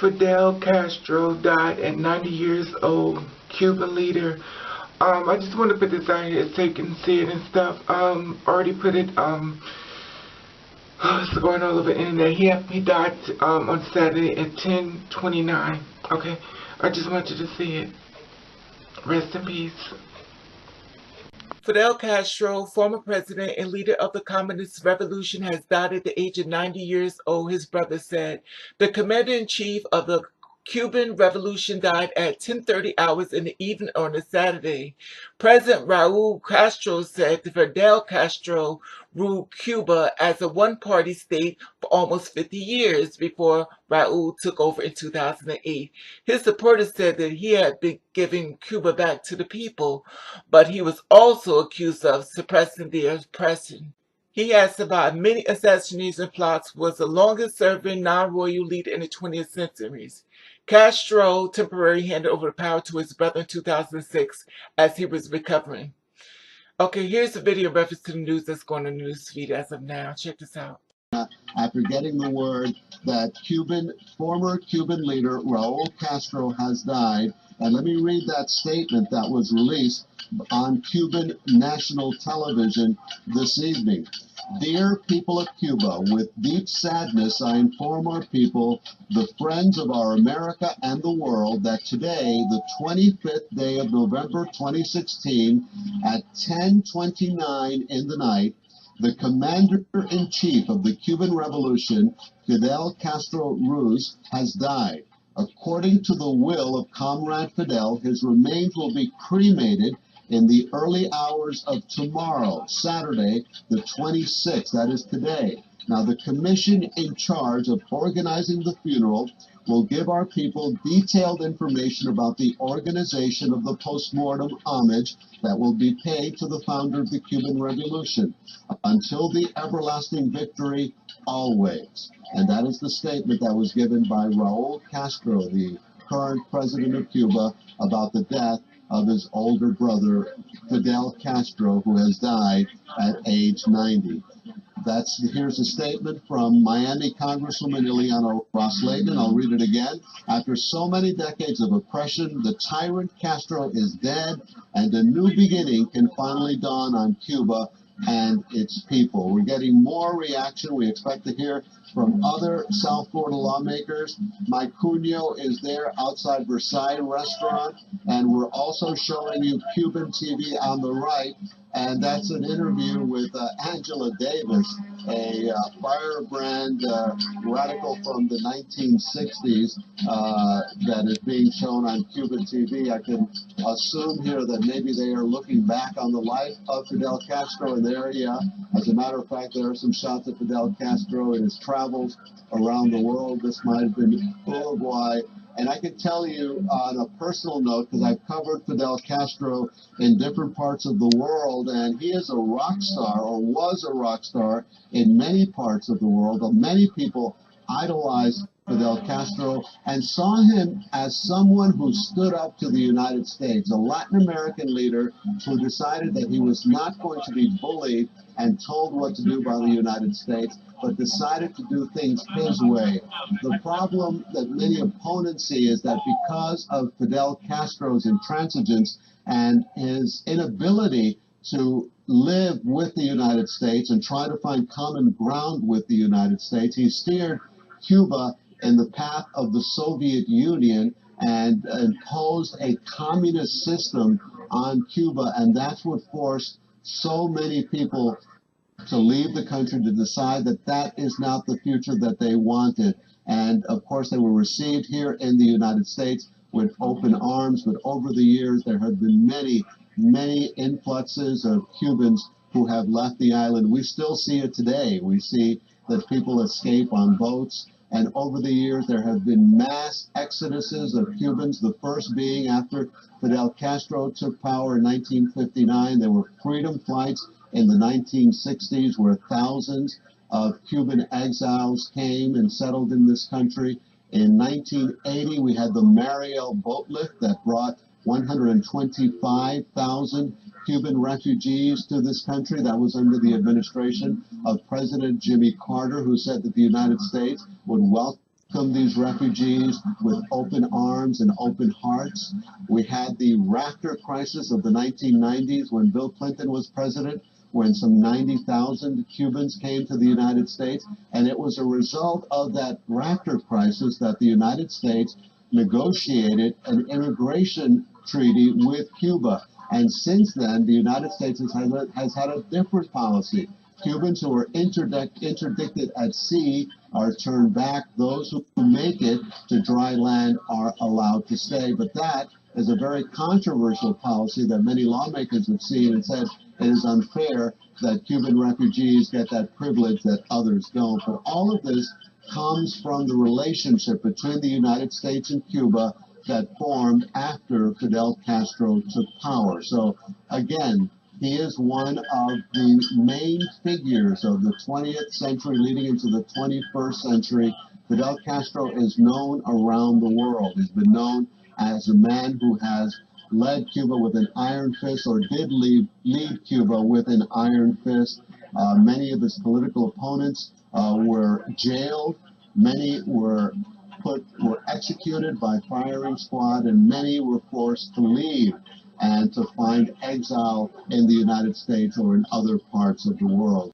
Fidel Castro died at 90 years old, Cuban leader. I just want to put this out here so you can see it and stuff. Already put it, it's going all over the internet. He died on Saturday at 10:29. Okay, I just want you to see it. Rest in peace. Fidel Castro, former president and leader of the Communist Revolution, has died at the age of 90 years old, his brother said. The commander-in-chief of the Cuban Revolution died at 10:30 hours in the evening on a Saturday. President Raul Castro said that Fidel Castro ruled Cuba as a one-party state for almost 50 years before Raul took over in 2008. His supporters said that he had been giving Cuba back to the people, but he was also accused of suppressing the oppression. He has survived many assassinations and plots, was the longest-serving non-royal leader in the 20th century. Castro temporarily handed over the power to his brother in 2006 as he was recovering. Okay, here's a video reference to the news that's going on the news feed as of now. Check this out. After getting the word that former Cuban leader Raul Castro has died, and let me read that statement that was released on Cuban national television this evening. Dear people of Cuba, with deep sadness I inform our people, the friends of our America and the world, that today, the 25th day of November 2016, at 10:29 in the night, the commander-in-chief of the Cuban Revolution, Fidel Castro Ruz, has died. According to the will of Comrade Fidel, his remains will be cremated in the early hours of tomorrow, Saturday, the 26th, that is today. Now, the commission in charge of organizing the funeral will give our people detailed information about the organization of the postmortem homage that will be paid to the founder of the Cuban Revolution. Until the everlasting victory, always. And that is the statement that was given by Raul Castro, the current president of Cuba, about the death of his older brother, Fidel Castro, who has died at age 90. Here's a statement from Miami Congresswoman Ileana Ros-Lehtinen. I'll read it again. After so many decades of oppression, the tyrant Castro is dead, and a new beginning can finally dawn on Cuba and its people. We're getting more reaction. We expect to hear from other South Florida lawmakers. Mike Cunio is there outside Versailles restaurant, and we're also showing you Cuban TV on the right, and that's an interview with Angela Davis, a firebrand radical from the 1960s that is being shown on Cuban TV. I can assume here that maybe they are looking back on the life of Fidel Castro in the area. As a matter of fact, there are some shots of Fidel Castro in his travels around the world. This might have been Uruguay. And I can tell you on a personal note, because I've covered Fidel Castro in different parts of the world, and he is a rock star, or was a rock star, in many parts of the world. Many people idolized Fidel Castro and saw him as someone who stood up to the United States, a Latin American leader who decided that he was not going to be bullied and told what to do by the United States, but decided to do things his way. The problem that many opponents see is that because of Fidel Castro's intransigence and his inability to live with the United States and try to find common ground with the United States, he steered Cuba in the path of the Soviet Union and imposed a communist system on Cuba, and that's what forced so many people to leave the country, to decide that that is not the future that they wanted. And of course, they were received here in the United States with open arms, but over the years, there have been many influxes of Cubans who have left the island. We still see it today. We see that people escape on boats. And over the years, there have been mass exoduses of Cubans, the first being after Fidel Castro took power in 1959. There were freedom flights in the 1960s where thousands of Cuban exiles came and settled in this country. In 1980, we had the Mariel boat lift that brought 125,000 Cuban refugees to this country. That was under the administration of President Jimmy Carter, who said that the United States would welcome welcomed these refugees with open arms and open hearts. We had the rafter crisis of the 1990s when Bill Clinton was president, when some 90,000 Cubans came to the United States. And it was a result of that rafter crisis that the United States negotiated an immigration treaty with Cuba. And since then, the United States has had a different policy. Cubans who are interdicted at sea are turned back. Those who make it to dry land are allowed to stay. But that is a very controversial policy that many lawmakers have seen and said it is unfair that Cuban refugees get that privilege that others don't. But all of this comes from the relationship between the United States and Cuba that formed after Fidel Castro took power. So again, he is one of the main figures of the 20th century leading into the 21st century. Fidel Castro is known around the world. He's been known as a man who has led Cuba with an iron fist, or did lead Cuba with an iron fist. Many of his political opponents were jailed. Many were executed by firing squad, and many were forced to leave and to find exile in the United States or in other parts of the world.